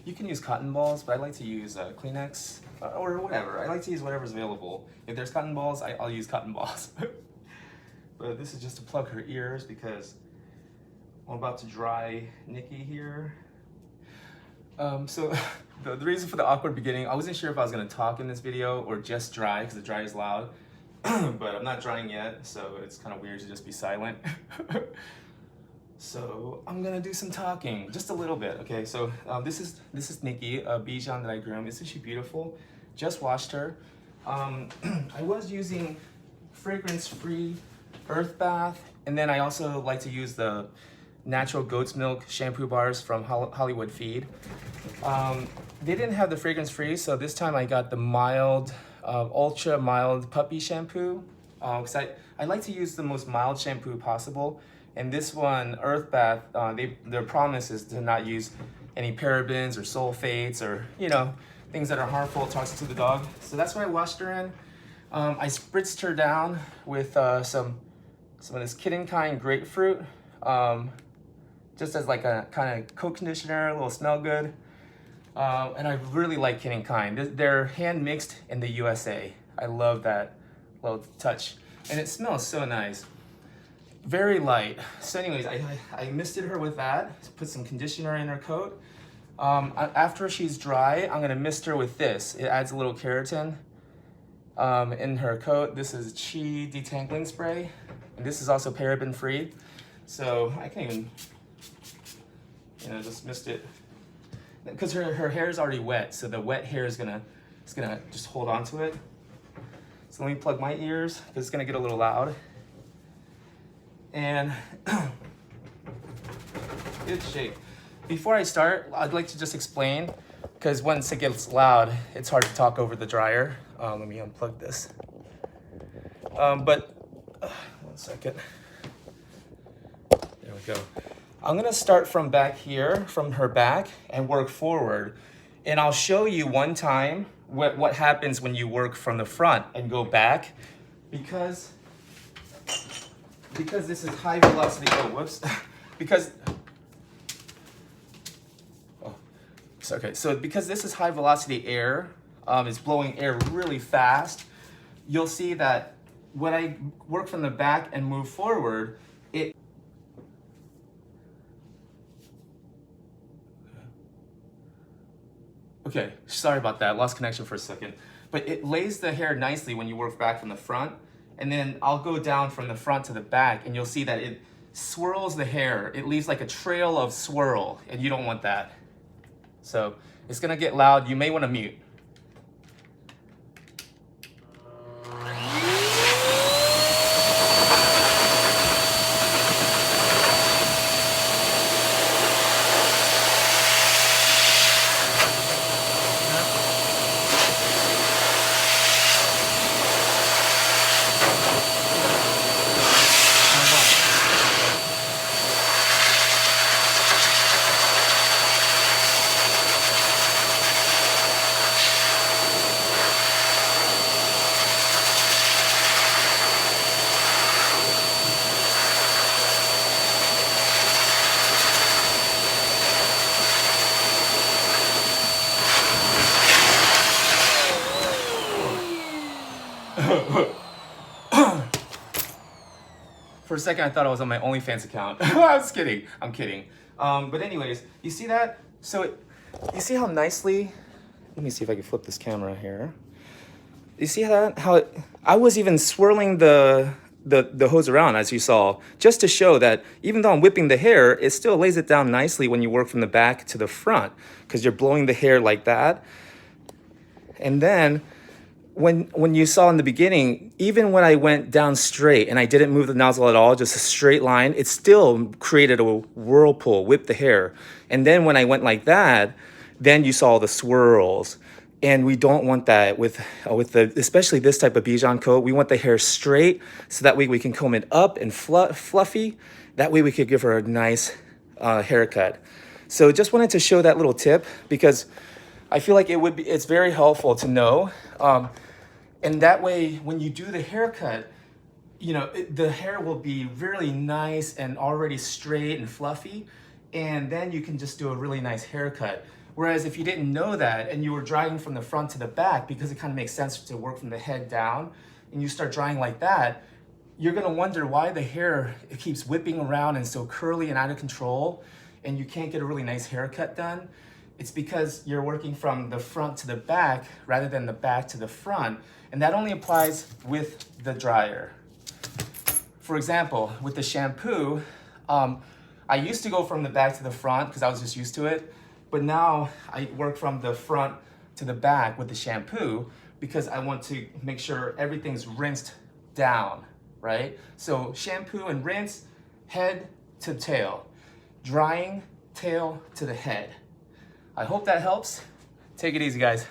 You can use cotton balls, but I like to use Kleenex or whatever. I like to use whatever's available. If there's cotton balls, I'll use cotton balls. But this is just to plug her ears because I'm about to dry Nikki here. So the reason for the awkward beginning, I wasn't sure if I was gonna talk in this video or just dry because the dry is loud. But I'm not drying yet, so it's kind of weird to just be silent. So I'm gonna do some talking, just a little bit, okay? So this is Nikki, a Bichon that I groomed. Isn't she beautiful? Just washed her. I was using fragrance-free earth bath, and then I also like to use the natural goat's milk shampoo bars from Hollywood Feed. They didn't have the fragrance-free, so this time I got the mild, ultra mild puppy shampoo. Because I like to use the most mild shampoo possible. And this one, Earth Bath, their promise is to not use any parabens or sulfates or, you know, things that are harmful, toxic to the dog. So that's what I washed her in. I spritzed her down with some of this Kitten Kind grapefruit, just as like a kind of coat conditioner, a little smell good. And I really like Kitten Kind. They're hand mixed in the USA. I love that little touch. And it smells so nice. Very light. So anyways, I misted her with that, put some conditioner in her coat. After she's dry, I'm gonna mist her with this. It adds a little keratin in her coat. This is Chi detangling spray. And this is also paraben free. So I can even, you know, just mist it. Because her hair is already wet, so the wet hair is gonna just hold on to it. So let me plug my ears, because it's gonna get a little loud. And good shape. Before I start, I'd like to just explain, because once it gets loud, it's hard to talk over the dryer. Let me unplug this. One second. There we go. I'm gonna start from back here, from her back, and work forward. And I'll show you one time what happens when you work from the front and go back, because this is high velocity, oh, whoops. Because this is high velocity air, it's blowing air really fast, you'll see that when I work from the back and move forward, okay, sorry about that, lost connection for a second. But it lays the hair nicely when you work back from the front. And then I'll go down from the front to the back and you'll see that it swirls the hair. It leaves like a trail of swirl, and you don't want that. So it's gonna get loud. You may wanna mute. For a second, I thought I was on my OnlyFans account. I was kidding. I'm kidding. But anyways, you see that? So you see how nicely, let me see if I can flip this camera here. You see that? I was even swirling the hose around, as you saw, just to show that even though I'm whipping the hair, it still lays it down nicely when you work from the back to the front, because you're blowing the hair like that. And then when you saw in the beginning, even when I went down straight and I didn't move the nozzle at all, just a straight line, it still created a whirlpool, whipped the hair. And then when I went like that, then you saw the swirls. And we don't want that with especially this type of Bichon coat. We want the hair straight, so that way we can comb it up and fluffy. That way we could give her a nice haircut. So just wanted to show that little tip, because I feel like it's very helpful to know. And that way, when you do the haircut, you know, the hair will be really nice and already straight and fluffy, and then you can just do a really nice haircut. Whereas if you didn't know that and you were drying from the front to the back, because it kind of makes sense to work from the head down, and you start drying like that, you're gonna wonder why the hair, it keeps whipping around and so curly and out of control, and you can't get a really nice haircut done. It's because you're working from the front to the back rather than the back to the front, and that only applies with the dryer. For example, with the shampoo, I used to go from the back to the front because I was just used to it, but now I work from the front to the back with the shampoo because I want to make sure everything's rinsed down, right? So shampoo and rinse, head to tail, drying, tail to the head. I hope that helps. Take it easy, guys.